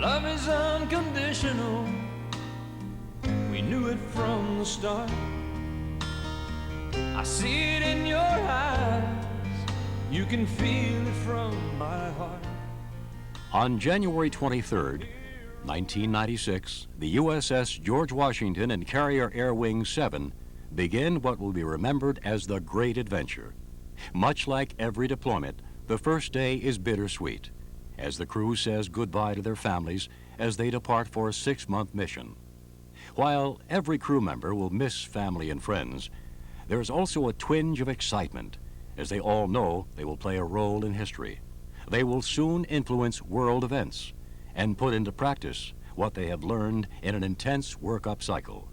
Love is unconditional. We knew it from the start. I see it in your eyes. You can feel it from my heart. On January 23rd, 1996, the USS George Washington and Carrier Air Wing 7 begin what will be remembered as the Great Adventure. Much like every deployment, the first day is bittersweet, as the crew says goodbye to their families as they depart for a 6-month mission. While every crew member will miss family and friends, there is also a twinge of excitement, as they all know they will play a role in history. They will soon influence world events and put into practice what they have learned in an intense workup cycle.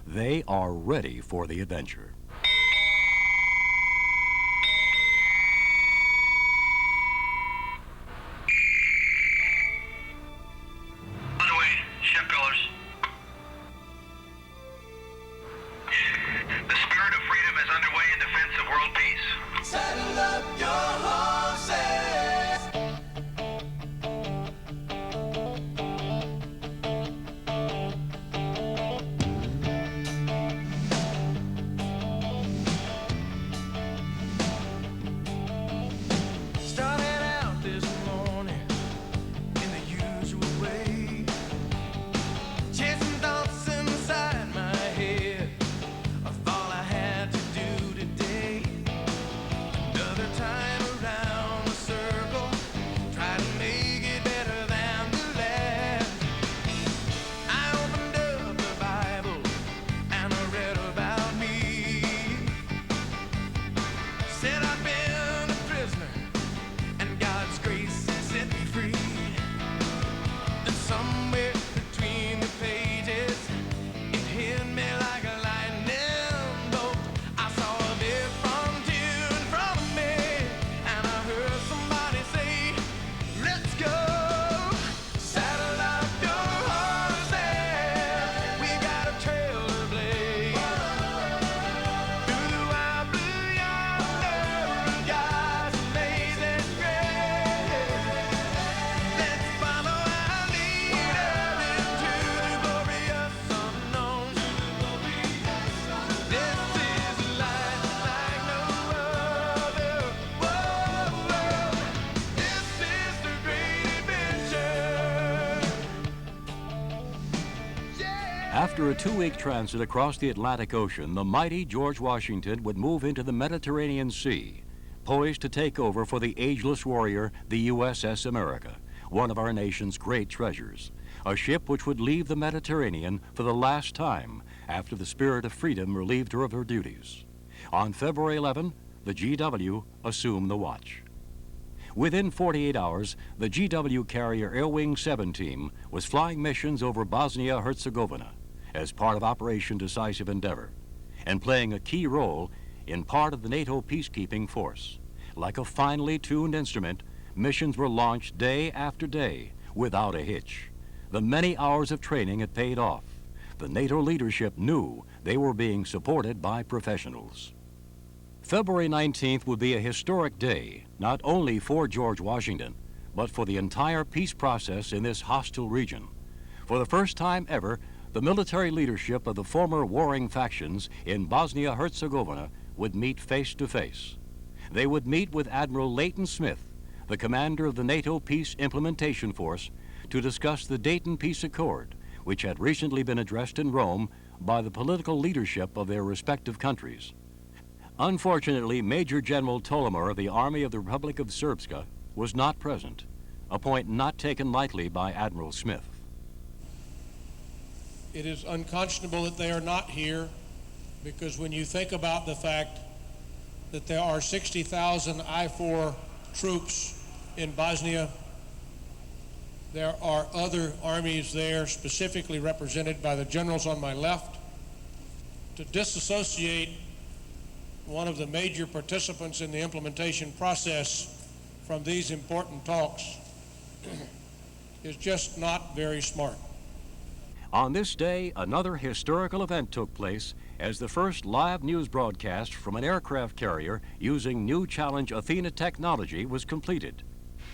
They are ready for the adventure. Underway, ship colors. The spirit of freedom is underway in defense of world peace. Saddle up your horses. Started out this morning in the usual way, chasing thoughts inside my head of all I had to do today. Another time around the circle, try to make it better than the last. I opened up the Bible and I read about me. Said I've been a prisoner and God's grace has set me free. And somewhere between the pages, it hit me like a lightning bolt. I saw a big frontier in front of me, and I heard somebody say, let's go. Saddle up your horses, we got a trail to blaze. Through the wild blue yonder, God's amazing grace. Let's follow our leader into the glorious unknown. This is life like no other. Whoa, this is the great adventure. Yeah. After a 2-week transit across the Atlantic Ocean, the mighty George Washington would move into the Mediterranean Sea, poised to take over for the ageless warrior, the USS America, one of our nation's great treasures, a ship which would leave the Mediterranean for the last time after the Spirit of Freedom relieved her of her duties. On February 11, the GW assumed the watch. Within 48 hours, the GW Carrier Air Wing 7 team was flying missions over Bosnia-Herzegovina as part of Operation Decisive Endeavor, and playing a key role in part of the NATO peacekeeping force. Like a finely tuned instrument, missions were launched day after day without a hitch. The many hours of training had paid off. The NATO leadership knew they were being supported by professionals. February 19th would be a historic day, not only for George Washington, but for the entire peace process in this hostile region. For the first time ever, the military leadership of the former warring factions in Bosnia-Herzegovina would meet face to face. They would meet with Admiral Leighton Smith, the commander of the NATO Peace Implementation Force, to discuss the Dayton Peace Accord, which had recently been addressed in Rome by the political leadership of their respective countries. Unfortunately, Major General Tolomar of the Army of the Republic of Srpska was not present, a point not taken lightly by Admiral Smith. It is unconscionable that they are not here, because when you think about the fact that there are 60,000 I-4 troops in Bosnia, there are other armies there specifically represented by the generals on my left. To disassociate one of the major participants in the implementation process from these important talks is just not very smart. On this day, another historical event took place as the first live news broadcast from an aircraft carrier using New Challenge Athena technology was completed.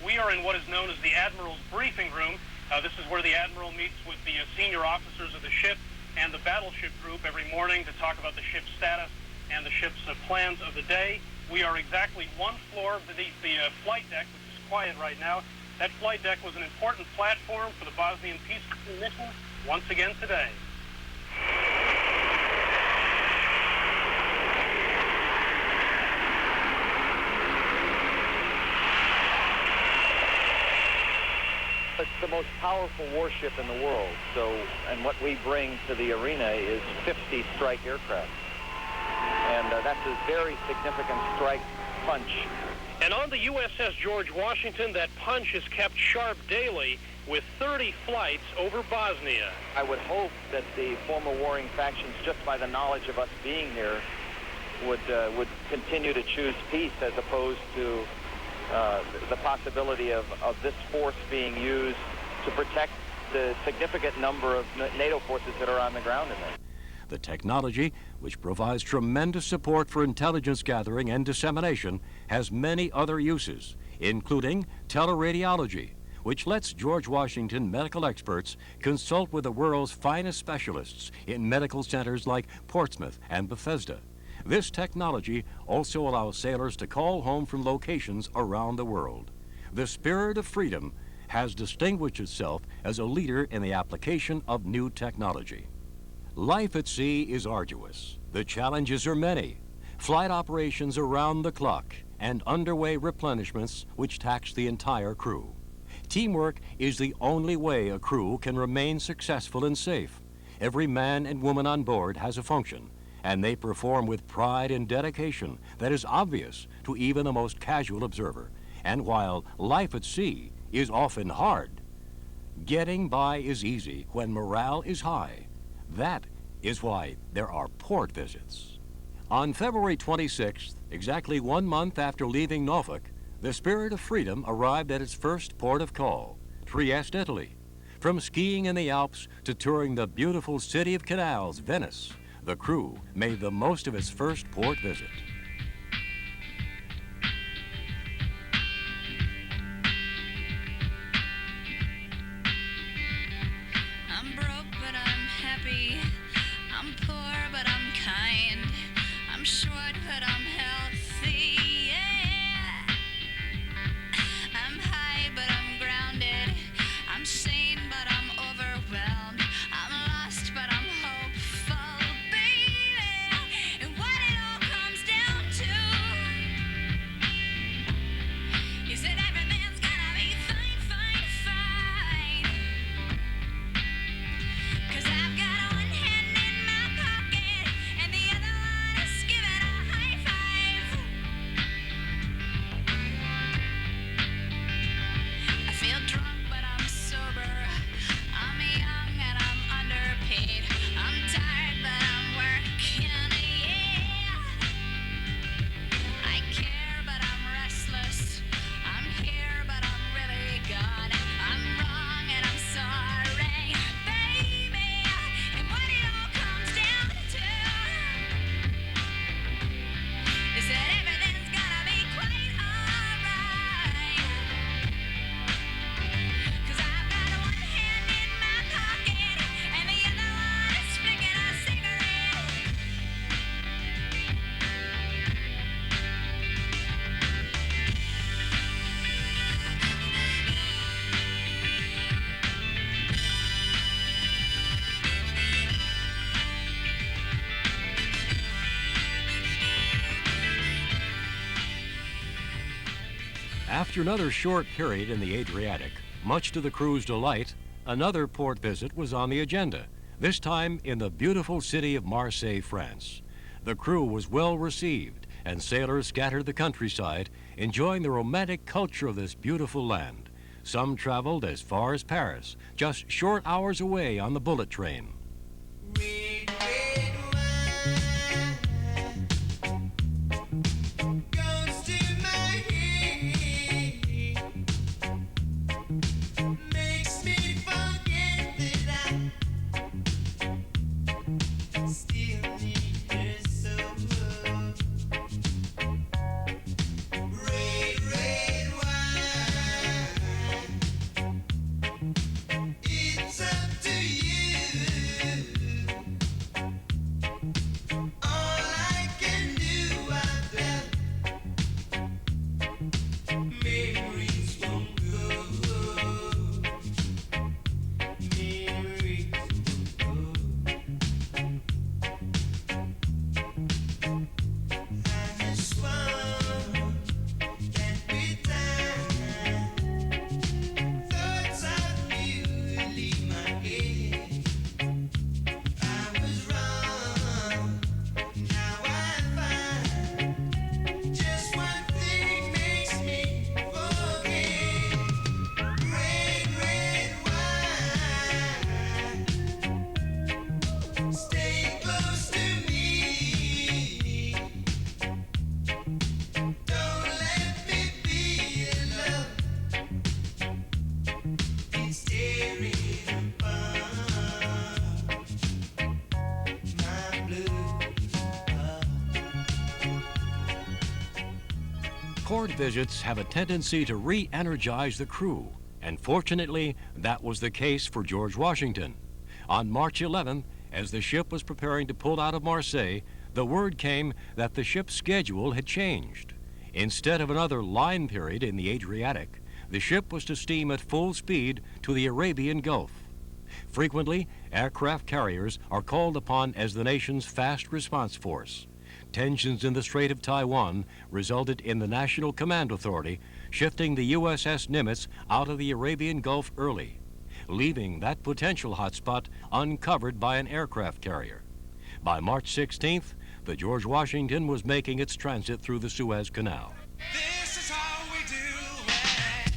We are in what is known as the Admiral's briefing room. This is where the Admiral meets with the senior officers of the ship and the battleship group every morning to talk about the ship's status and the ship's plans of the day. We are exactly one floor beneath the flight deck, which is quiet right now. That flight deck was an important platform for the Bosnian peacekeeping mission once again today. It's the most powerful warship in the world, and what we bring to the arena is 50 strike aircraft. And that's a very significant strike punch. And on the USS George Washington, that punch is kept sharp daily with 30 flights over Bosnia. I would hope that the former warring factions, just by the knowledge of us being here, would continue to choose peace as opposed to the possibility of this force being used to protect the significant number of NATO forces that are on the ground in there. The technology, which provides tremendous support for intelligence gathering and dissemination, has many other uses, including teleradiology, which lets George Washington medical experts consult with the world's finest specialists in medical centers like Portsmouth and Bethesda. This technology also allows sailors to call home from locations around the world. The Spirit of Freedom has distinguished itself as a leader in the application of new technology. Life at sea is arduous. The challenges are many. Flight operations around the clock and underway replenishments which tax the entire crew. Teamwork is the only way a crew can remain successful and safe. Every man and woman on board has a function, and they perform with pride and dedication that is obvious to even the most casual observer. And while life at sea is often hard, getting by is easy when morale is high. That is why there are port visits. On February 26th, exactly 1 month after leaving Norfolk, the Spirit of Freedom arrived at its first port of call, Trieste, Italy. From skiing in the Alps to touring the beautiful city of canals, Venice, the crew made the most of its first port visit. I'm broke, but I'm happy. I'm poor, but I'm kind. I'm short, but I'm healthy. Yeah. I'm high, but I'm grounded. I'm sane, but I'm overwhelmed. I'm lost, but I'm hopeful, baby. And what it all comes down to is that everything's gonna be fine, fine, fine. 'Cause I've got one hand in my pocket and the other one is giving a high five. I feel drunk, but I'm sober. I'm young and I'm underpaid. I'm tired, but I'm working, yeah. I care, but I'm restless. I'm here, but I'm really gone. I'm wrong and I'm sorry, baby. And what it all comes down to is that everything's gonna be quite alright. 'Cause I've got one hand in my pocket and the other one is flicking a cigarette. After another short period in the Adriatic, much to the crew's delight, another port visit was on the agenda, this time in the beautiful city of Marseille, France. The crew was well received, and sailors scattered the countryside, enjoying the romantic culture of this beautiful land. Some traveled as far as Paris, just short hours away on the bullet train. Red, red wine goes to my head, makes me forget that I still need her so. Red, red wine port visits have a tendency to re-energize the crew, and fortunately, that was the case for George Washington. On March 11th, as the ship was preparing to pull out of Marseille, the word came that the ship's schedule had changed. Instead of another line period in the Adriatic, the ship was to steam at full speed to the Arabian Gulf. Frequently, aircraft carriers are called upon as the nation's fast response force. Tensions in the Strait of Taiwan resulted in the National Command Authority shifting the USS Nimitz out of the Arabian Gulf early, leaving that potential hotspot uncovered by an aircraft carrier. By March 16th, the George Washington was making its transit through the Suez Canal. This is how we do it.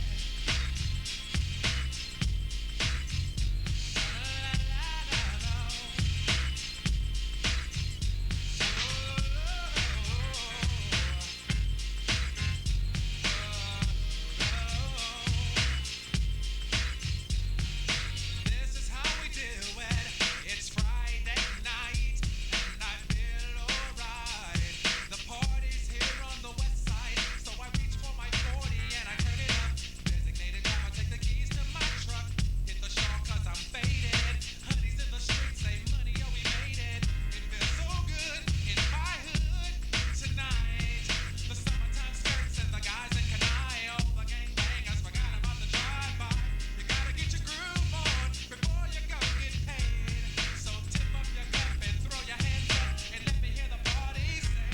This is how we do it. It's Friday night, and I feel alright. The party's here on the west side, so I reach for my 40 and I turn it up. Designated driver, take the keys to my truck. Hit the shawl 'cause I'm faded. Honey's in the streets, say money, oh we made it. It feels so good in my hood tonight. The summertime skirts and the guys in Kanai. All the gangbangers forgot about the drive-by. You gotta get your groove on before you go get paid. So tip up your cup and throw your hands up and let me hear the party say,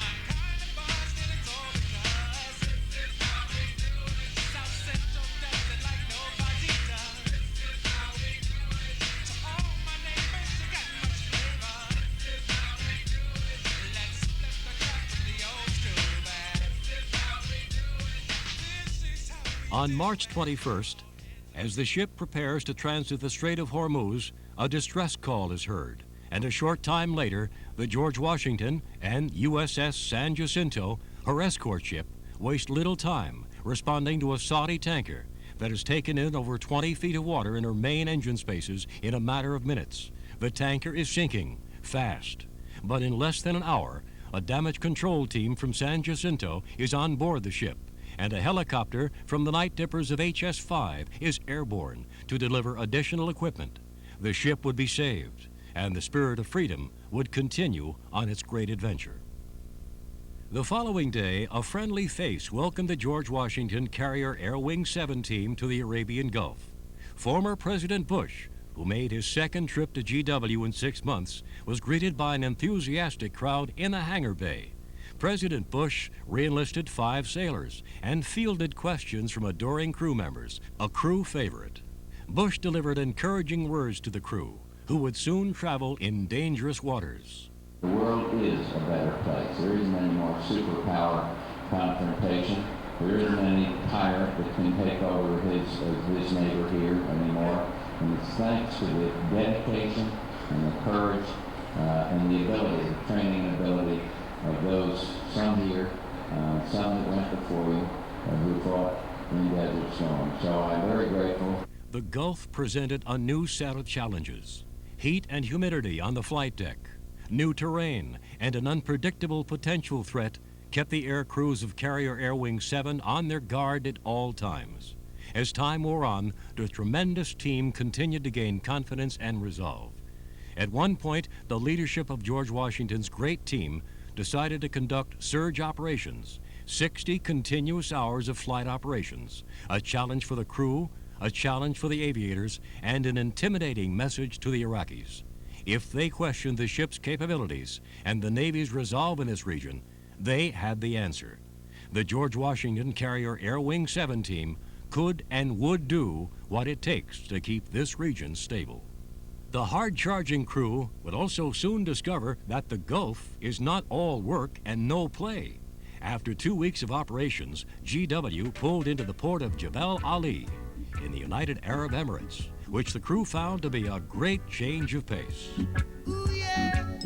I'm kinda buzzed and it's all because this is how we do it. South Central does it like nobody does. This is how we do it. To all my neighbors, you got much flavor. This is how we do it. Let's flip the crap from the old school back. This is how we do it. This is how we On March 21st, as the ship prepares to transit the Strait of Hormuz, a distress call is heard, and a short time later, the George Washington and USS San Jacinto, her escort ship, waste little time responding to a Saudi tanker that has taken in over 20 feet of water in her main engine spaces in a matter of minutes. The tanker is sinking fast, but in less than an hour, a damage control team from San Jacinto is on board the ship, and a helicopter from the night dippers of HS-5 is airborne to deliver additional equipment. The ship would be saved, and the Spirit of Freedom would continue on its great adventure. The following day, a friendly face welcomed the George Washington Carrier Air Wing 7 team to the Arabian Gulf. Former President Bush, who made his second trip to GW in 6 months, was greeted by an enthusiastic crowd in the hangar bay. President Bush re-enlisted 5 sailors and fielded questions from adoring crew members, a crew favorite. Bush delivered encouraging words to the crew, who would soon travel in dangerous waters. The world is a better place. There isn't any more superpower confrontation. There isn't any tyrant that can take over his neighbor here anymore. And it's thanks to the dedication and the courage and the ability, the training ability of those, some here, some that went before you, who fought in Desert Storm. So I'm very grateful. The Gulf presented a new set of challenges. Heat and humidity on the flight deck, new terrain, and an unpredictable potential threat kept the air crews of Carrier Air Wing 7 on their guard at all times. As time wore on, the tremendous team continued to gain confidence and resolve. At one point, the leadership of George Washington's great team decided to conduct surge operations, 60 continuous hours of flight operations, a challenge for the crew, a challenge for the aviators, and an intimidating message to the Iraqis. If they questioned the ship's capabilities and the Navy's resolve in this region, they had the answer. The George Washington Carrier Air Wing 7 team could and would do what it takes to keep this region stable. The hard-charging crew would also soon discover that the Gulf is not all work and no play. After 2 weeks of operations, GW pulled into the port of Jebel Ali in the United Arab Emirates, which the crew found to be a great change of pace. Ooh, yeah.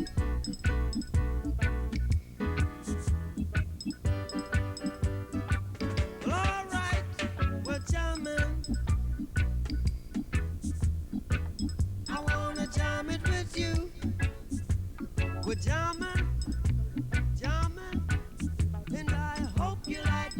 Well, all right, well, jamming. I wanna jam it with you. We're jamming, and I hope you like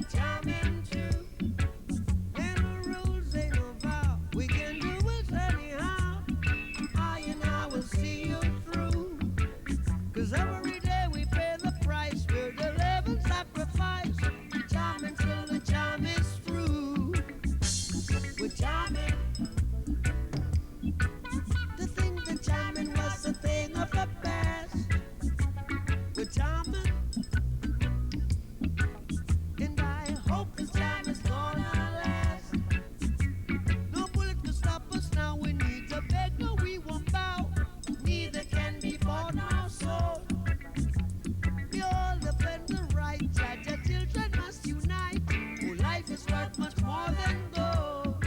worth much more than gold.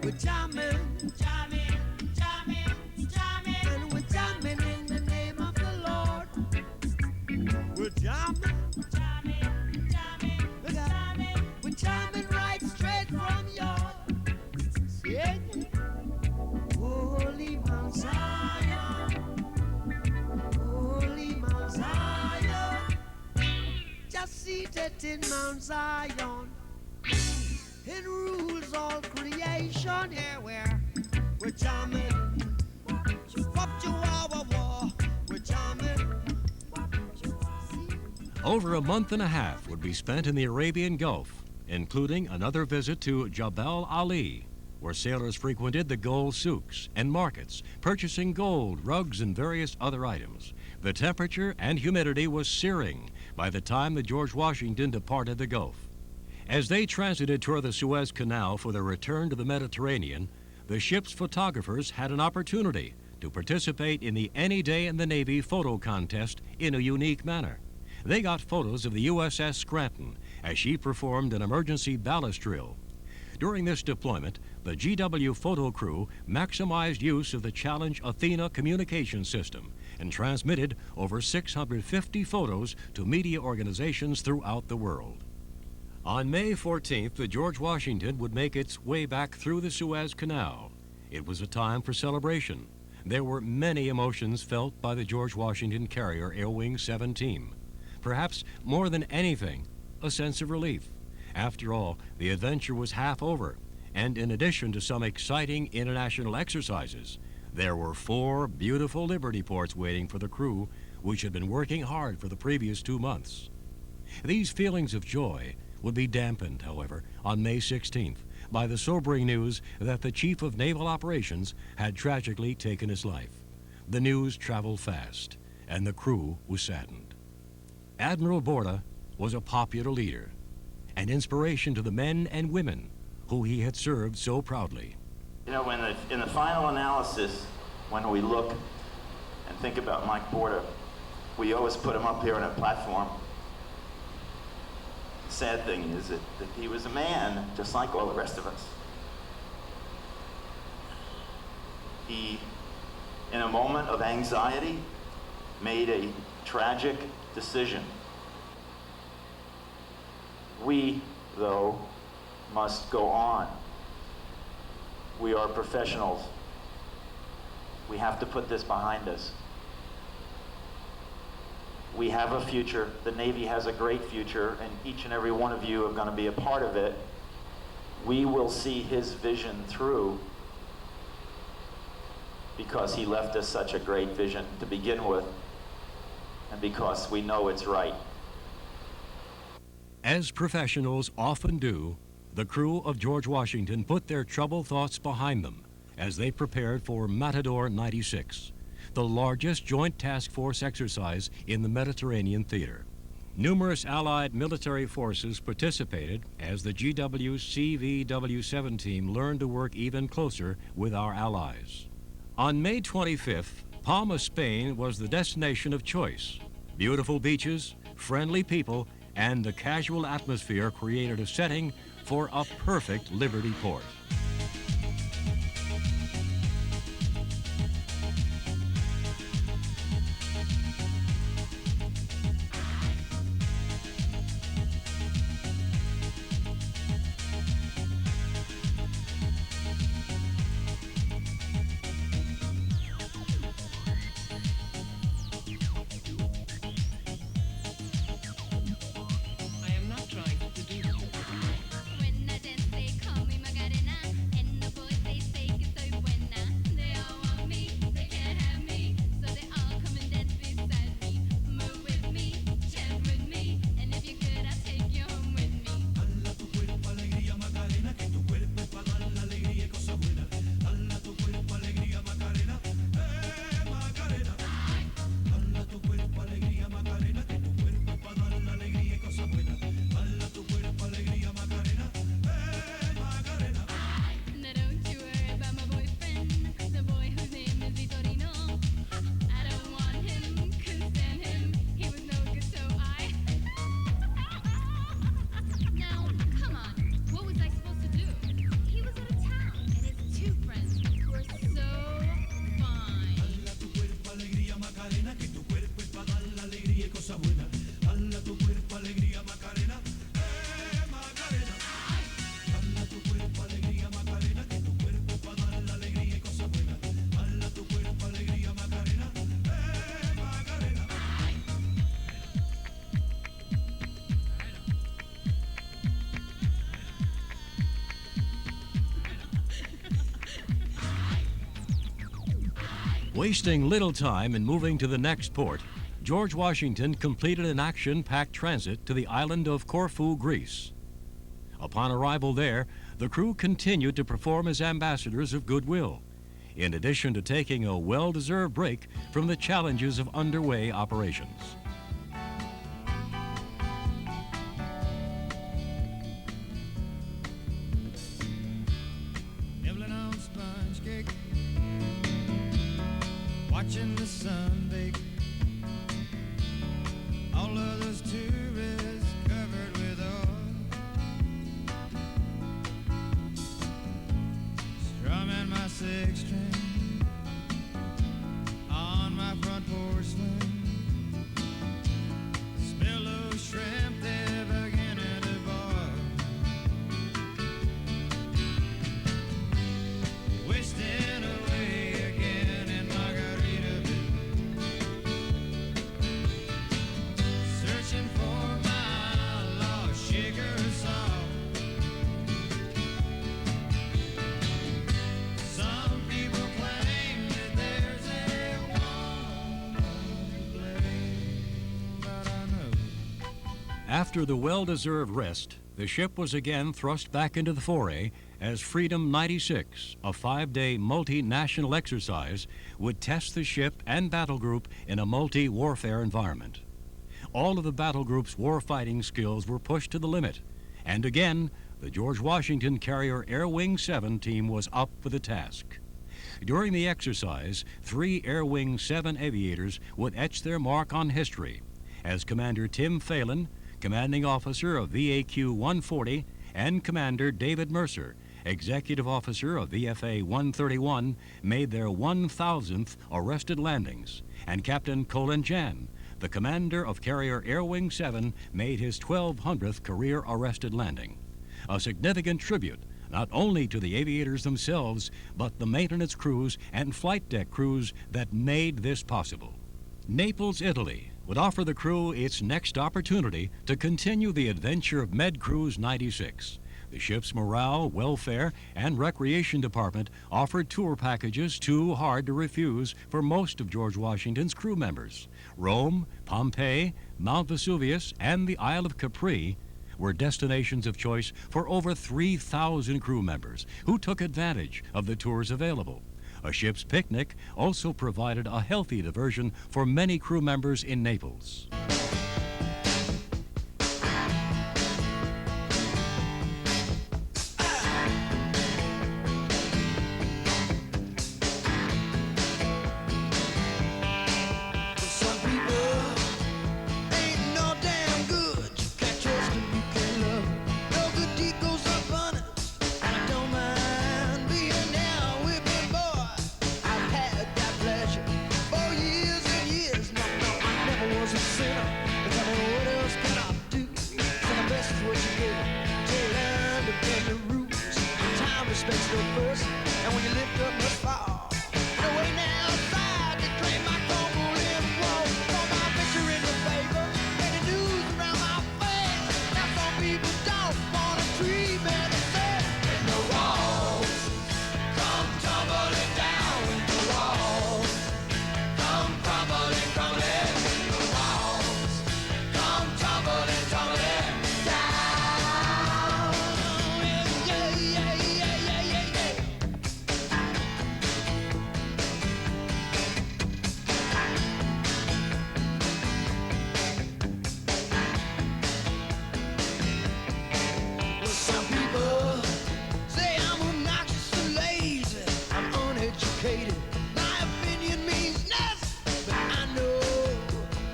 We're jamming, jamming, jamming, jamming, and we're jamming in the name of the Lord. We're jamming, jamming, jamming, jamming, we're jamming right straight from your sing. Holy Mount Zion, Holy Mount Zion, just seated in Mount Zion. It rules all creation. Here we're jamming. Wop chihuahua war. We're jamming. Over a month and a half would be spent in the Arabian Gulf, including another visit to Jabal Ali, where sailors frequented the gold souks and markets, purchasing gold, rugs, and various other items. The temperature and humidity was searing by the time the George Washington departed the Gulf. As they transited toward the Suez Canal for their return to the Mediterranean, the ship's photographers had an opportunity to participate in the Any Day in the Navy photo contest in a unique manner. They got photos of the USS Scranton as she performed an emergency ballast drill. During this deployment, the GW photo crew maximized use of the Challenge Athena communication system and transmitted over 650 photos to media organizations throughout the world. On May 14th, the George Washington would make its way back through the Suez Canal. It was a time for celebration. There were many emotions felt by the George Washington Carrier Air Wing 7 team. Perhaps more than anything, a sense of relief. After all, the adventure was half over, and in addition to some exciting international exercises, there were 4 beautiful Liberty ports waiting for the crew, which had been working hard for the previous 2 months. These feelings of joy would be dampened, however, on May 16th by the sobering news that the Chief of Naval Operations had tragically taken his life. The news traveled fast, and the crew was saddened. Admiral Borda was a popular leader, an inspiration to the men and women who he had served so proudly. You know, in the final analysis, when we look and think about Mike Borda, we always put him up here on a platform. The sad thing is that he was a man just like all the rest of us. He, in a moment of anxiety, made a tragic decision. We, though, must go on. We are professionals. We have to put this behind us. We have a future. The Navy has a great future, and each and every one of you are going to be a part of it. We will see his vision through because he left us such a great vision to begin with, and because we know it's right. As professionals often do, the crew of George Washington put their troubled thoughts behind them as they prepared for Matador 96, the largest joint task force exercise in the Mediterranean theater. Numerous Allied military forces participated as the GW-CVW-7 team learned to work even closer with our allies. On May 25th, Palma, Spain was the destination of choice. Beautiful beaches, friendly people, and the casual atmosphere created a setting for a perfect Liberty port. When I dance, they call me Macarena. Wasting little time in moving to the next port, George Washington completed an action-packed transit to the island of Corfu, Greece. Upon arrival there, the crew continued to perform as ambassadors of goodwill, in addition to taking a well-deserved break from the challenges of underway operations. Nibbling on sponge cake, watching the sun bake. All of those tourists covered with oil, strumming my six string on my front porch swing. Smell those shrimp, they're beginning to boil. Wasting away again in Margaritaville, searching for my lost sugar salt. Some people claim that there's a woman to blame, but I know. After the well-deserved rest, the ship was again thrust back into the foray as Freedom 96, a 5-day multinational exercise, would test the ship and battle group in a multi-warfare environment. All of the battle group's warfighting skills were pushed to the limit, and again, the George Washington Carrier Air Wing 7 team was up for the task. During the exercise, 3 Air Wing 7 aviators would etch their mark on history, as Commander Tim Phelan, commanding officer of VAQ 140, and Commander David Mercer, executive officer of VFA 131, made their 1,000th arrested landings, and Captain Colin Jan, the commander of Carrier Air Wing 7, made his 1,200th career arrested landing. A significant tribute not only to the aviators themselves, but the maintenance crews and flight deck crews that made this possible. Naples, Italy would offer the crew its next opportunity to continue the adventure of Med Cruise 96. The ship's morale, welfare, and recreation department offered tour packages too hard to refuse for most of George Washington's crew members. Rome, Pompeii, Mount Vesuvius, and the Isle of Capri were destinations of choice for over 3,000 crew members who took advantage of the tours available. A ship's picnic also provided a healthy diversion for many crew members in Naples. Some people ain't no damn good. You can't trust them, you can't love them. No good deed goes unpunished, and I don't mind being down with me, boy. I've had that pleasure for years and years. No, I never was a sinner. But tell me, what else can I do? So the best is what you get. So learn to bend the rules. Time respects no person, and when you lift up, must fall. No way now, side to claim my combo in wall. Saw my picture in the paper, and the news around my face. Now some people don't wanna treat me the same. When the walls come tumbling down, when the walls come crumbling, crumbling, when the walls come tumbling, tumbling down. Yeah, yeah, yeah, yeah, yeah, yeah. Well, some people say I'm obnoxious and lazy. I'm uneducated. My opinion means nothing, but I know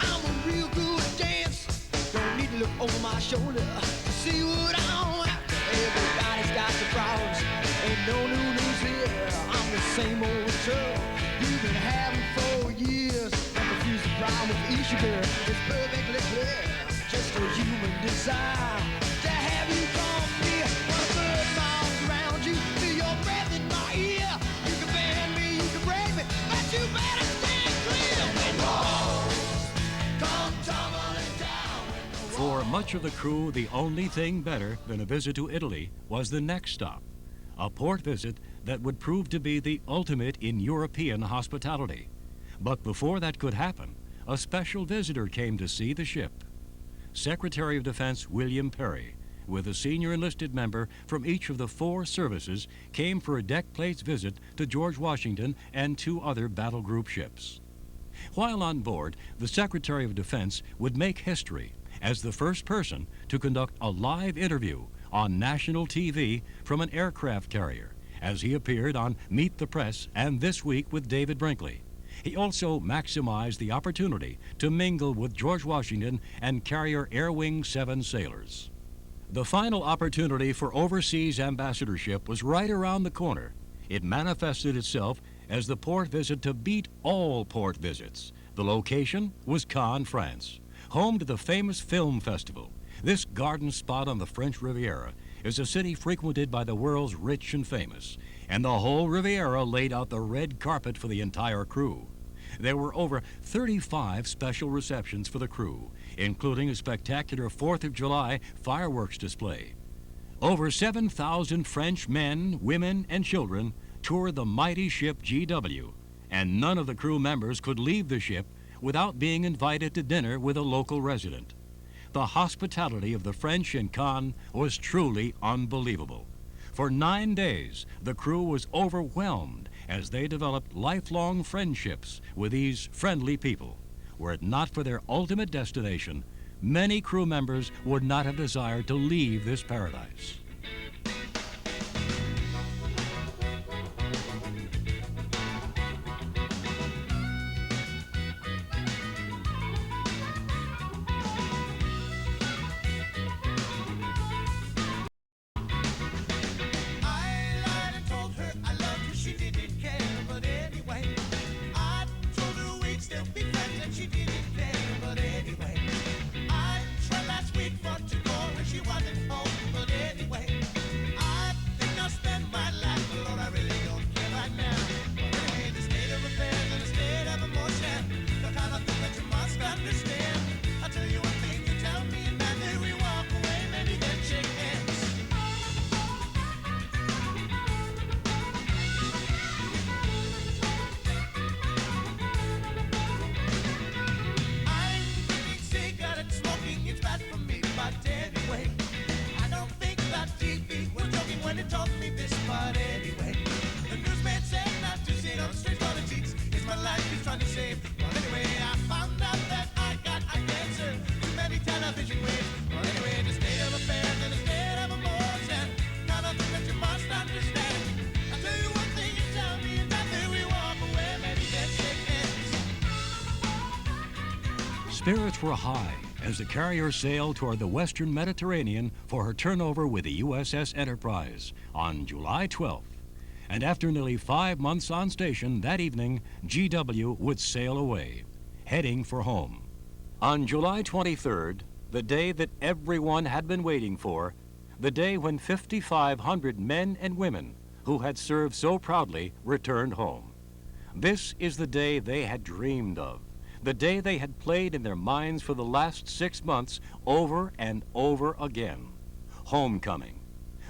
I'm a real good dancer. Don't need to look over my shoulder to see what I'm after. Everybody's got their problems. Ain't no new news here. I'm the same old trouble you've been having for years. And confuse the problem with each girl. It's perfectly clear. Just a human desire to have you come near. When a bird bounds around you, feel your breath in my ear. You can bend me, you can break me, but you better stand clear. When the walls come tumbling down. For much of the crew, the only thing better than a visit to Italy was the next stop, a port visit that would prove to be the ultimate in European hospitality. But before that could happen, a special visitor came to see the ship. Secretary of Defense William Perry, with a senior enlisted member from each of the 4 services, came for a deck plates visit to George Washington and 2 other battle group ships. While on board, the Secretary of Defense would make history as the first person to conduct a live interview on national TV from an aircraft carrier, as he appeared on Meet the Press and This Week with David Brinkley. He also maximized the opportunity to mingle with George Washington and carrier Air Wing 7 sailors. The final opportunity for overseas ambassadorship was right around the corner. It manifested itself as the port visit to beat all port visits. The location was Cannes, France, home to the famous film festival. This garden spot on the French Riviera is a city frequented by the world's rich and famous, and the whole Riviera laid out the red carpet for the entire crew. There were over 35 special receptions for the crew, including a spectacular 4th of July fireworks display. Over 7,000 French men, women, and children toured the mighty ship GW, and none of the crew members could leave the ship without being invited to dinner with a local resident. The hospitality of the French in Cannes was truly unbelievable. For 9 days, the crew was overwhelmed as they developed lifelong friendships with these friendly people. Were it not for their ultimate destination, many crew members would not have desired to leave this paradise. Spirits were high as the carrier sailed toward the western Mediterranean for her turnover with the USS Enterprise on July 12th. And after nearly 5 months on station, that evening, GW would sail away, heading for home. On July 23rd, the day that everyone had been waiting for, the day when 5,500 men and women who had served so proudly returned home. This is the day they had dreamed of. The day they had played in their minds for the last 6 months over and over again. Homecoming.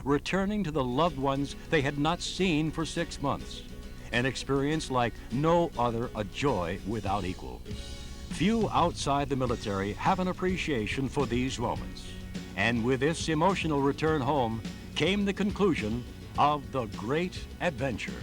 Returning to the loved ones they had not seen for 6 months. An experience like no other, a joy without equal. Few outside the military have an appreciation for these moments. And with this emotional return home came the conclusion of the great adventure.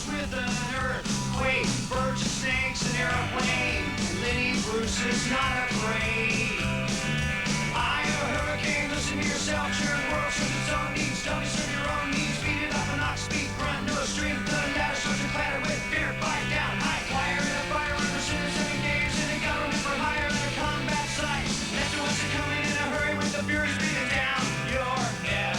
Mixed with an earthquake, birds and snakes, an airplane. Lenny Bruce is not afraid. I a hurricane, listen to yourself, churn world serves its own needs. Don't serve your own needs, beat it up and knock, speak, grunt, no strength. The ladder starts to clatter with fear, fight down, high wire and a fire under sinners and engaged in a government for hire and a combat site. After what's coming in a hurry with the furies beating down your head.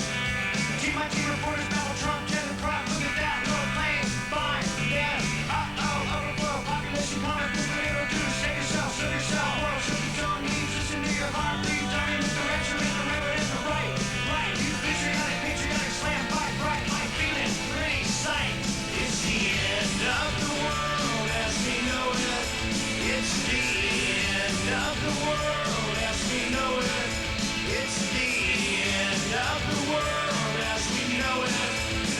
My team reporters battle Trump, Kevin Crop, look at that, no plane, fine, yes, overflow, population, comic book, what it'll do, save yourself, serve yourself, world, serve its own needs, listen to your heart, lead, don't in the direction, in the river, in the right, you patriotic, slam, fight, bright, my feelings, pretty sight, it's the end of the world as we know it, it's the end of the world as we know it, it's the end of the world.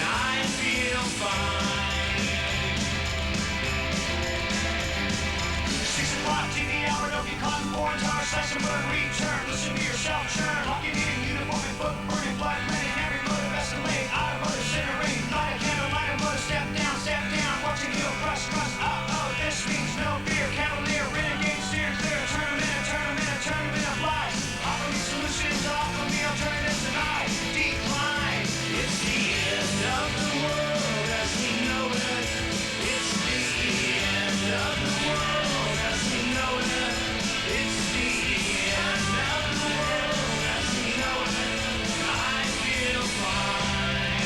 I feel fine. 6 o'clock, TV hour, don't get caught in foreign tower, slash and burn, return, listen to yourself, churn, lock it in, uniform and book, burning, blood, letting every motive escalate, automotive, incinerate, light a candle, light a motor, step down, watching heel, crush, this means no fear, cavalier, renegade, steer clear, turn them in a fly, offer me solutions, offer me alternatives, and I decline. It's the end of the world as we know it. It's the end of the world as we know it. It's the end of the world as we know it. I feel fine.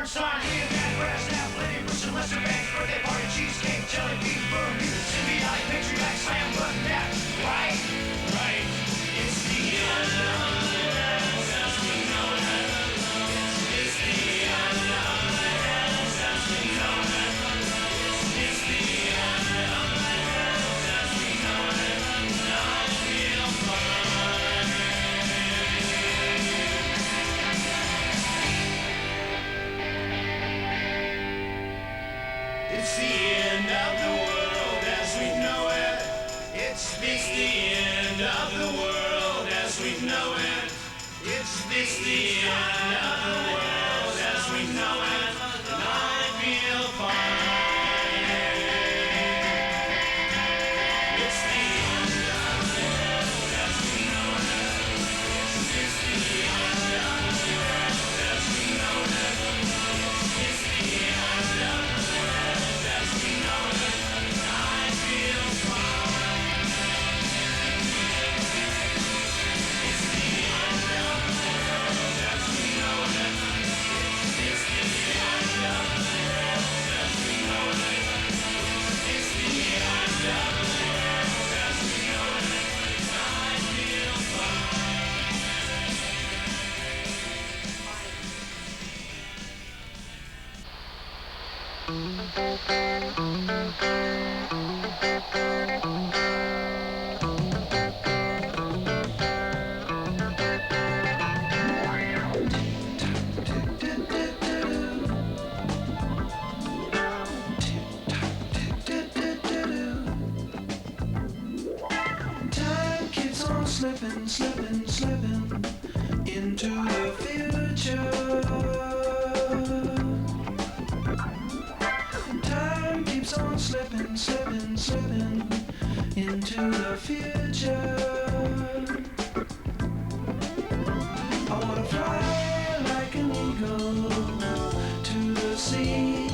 Sign, Ian, Matt, Brass, Snap, Lenny, Bruce, and Lester Banks, birthday party, cheesecake, jelly bean, boom, music, symbiotic, patriotic, slam, button, that, right, it's the end of the world as we know it, it's the end of the world as we know it, it's the end of the world as we know it, I feel fine. It's the end of the world as we know it. It's the end of the world as we know it. It's the end of the world as we know it. And I feel fine. It's the end of the world as we know it. It's the end of the world as we know it. It's the end of the world as we know it. I feel fine. It's the end of the world as we know it. It's the end of the world as we know it. It's the end of the world as we know it. I feel fine. Time keeps on slipping into the future. Time keeps on slipping into the future. I wanna fly like an eagle to the sea.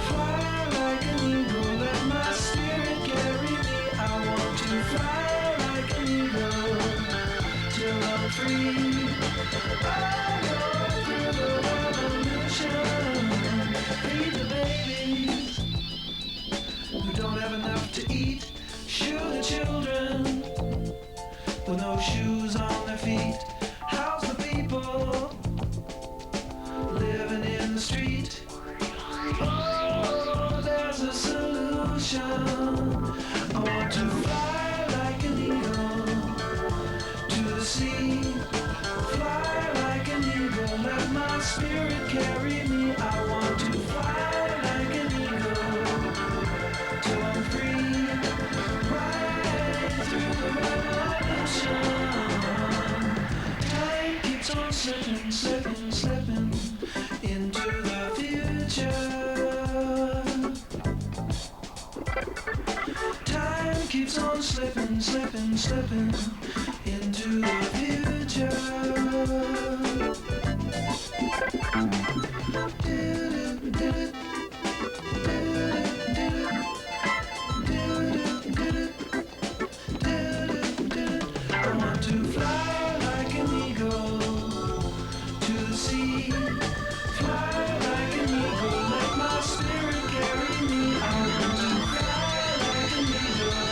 Fly like an eagle, let my spirit carry me. I want to fly like an eagle till I'm free. I go through the revolution, feed the babies who don't have enough to eat. Shoot the children shoes on their feet. How's the people living in the street? Oh, there's a solution. I want to fly like an eagle to the sea. Fly like an eagle, let my spirit carry me. I want to fly like an eagle till I'm free. Right through the revolution. Time keeps on slipping, slipping, slipping into the future. Time keeps on slipping, slipping, slipping into the future. I want to fly like an eagle to the sea. Fly like an eagle, let my spirit carry me. I want to fly like an eagle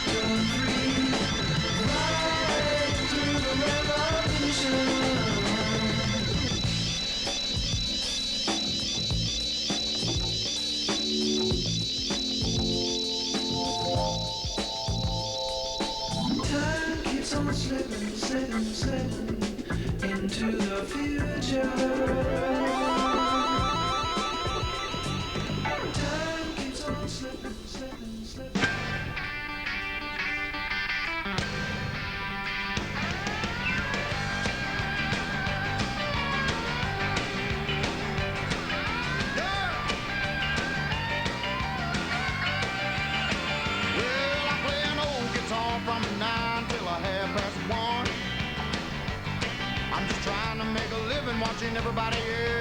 till I'm free. Right through the revolution. Time keeps on slipping, slipping, slipping into the future. Time keeps on slipping, slipping, slipping. Well, I play an old guitar from 9 till a 1:30. I'm just trying to make a living watching everybody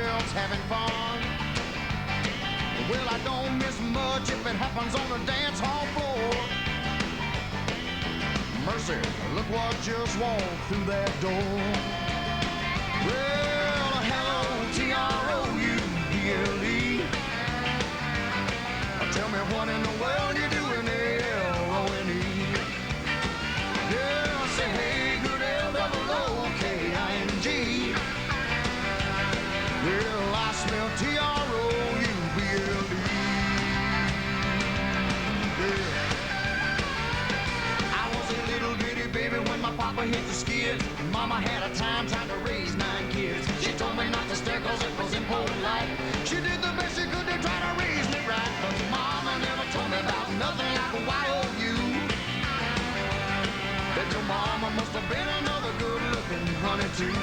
else having fun. Well, I don't miss much if it happens on the dance hall floor. Mercy, look what just walked through that door. Well, hello, T-R-O-U-B-L-E. Tell me what in the world you doing there, L-O-N-E. Yeah, say hey, good L-O-O-K-I-N-G. Well, I smell T-R-O-U-B-L-E. Yeah. I was a little bitty baby when my papa hit the skids. Mama had a time trying to raise 9 kids. She told me not to stare cause it was impolite. She did the best she could to try to raise me right. But mama never told me about nothing like a Y-O-U. That your mama must have been another good-looking honey too.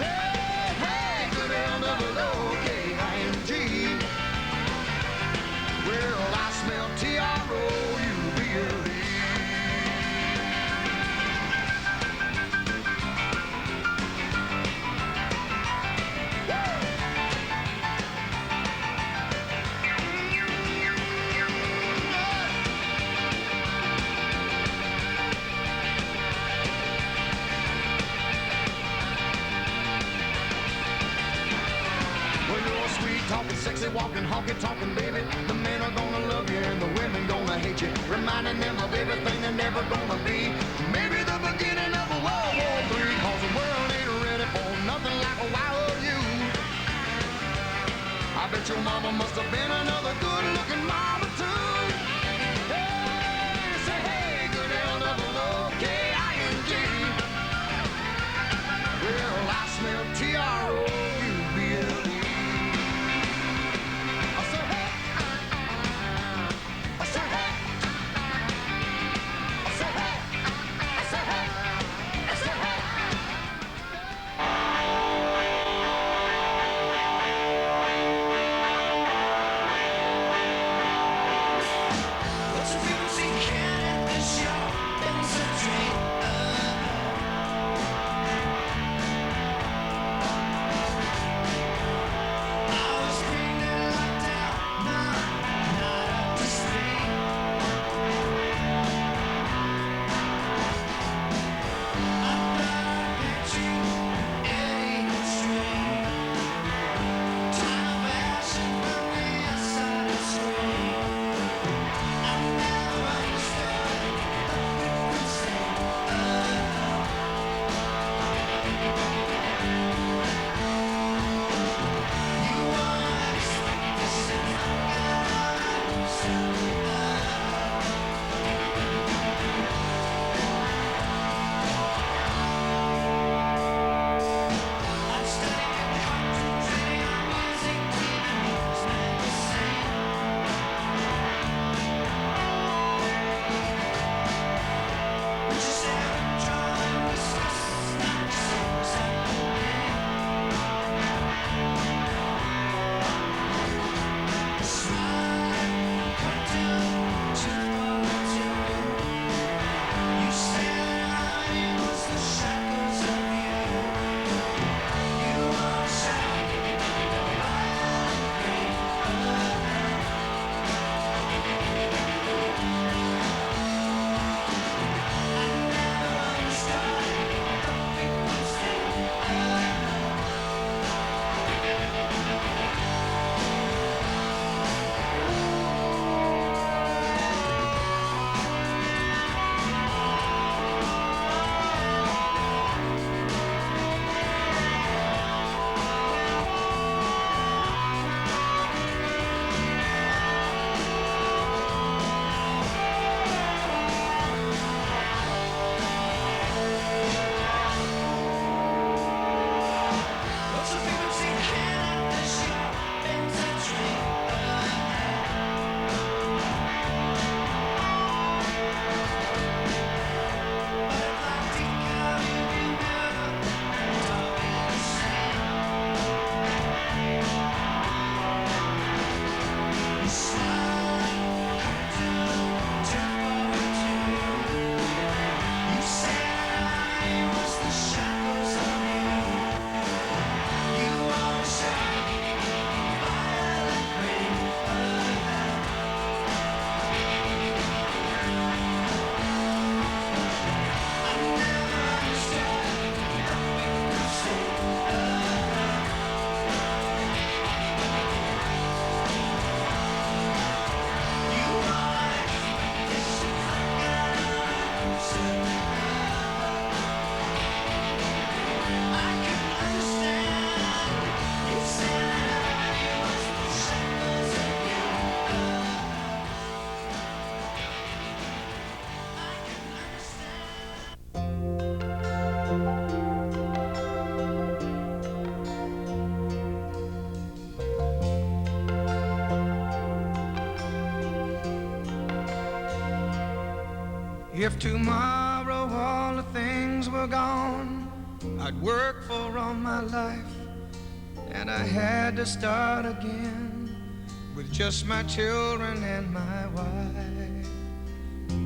Hey, hey, good L-O-O-K-I-N-G. Well, I smell T-R-O-U-B-L-E. Well, you're sweet talking, sexy walking, honky talking, baby. The men are gonna love you and the women gonna hate you, reminding them of everything they're never gonna be. Maybe the beginning of a World War III, cause the world ain't ready for nothing like a Y-O-U. I bet your mama must have been another good-looking mama too. Hey, say hey, good L-O-O-K-I-N-G. Well, I smell T-R-O-U-B-L-E. I say hey. I say hey. I say hey. I say hey. I say hey. If tomorrow all the things were gone I'd worked for all my life, and I had to start again with just my children and my wife.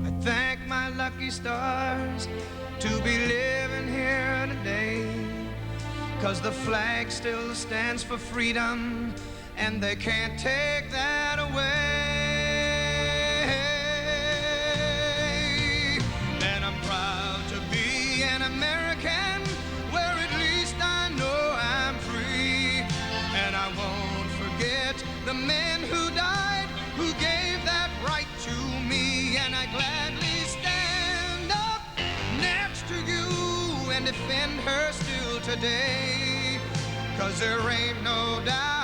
I thank my lucky stars to be living here today, 'cause the flag still stands for freedom, and they can't take that away. And I'm proud to be an American, where at least I know I'm free. And I won't forget the men who died, who gave that right to me. And I gladly stand up next to you and defend her still today, 'cause there ain't no doubt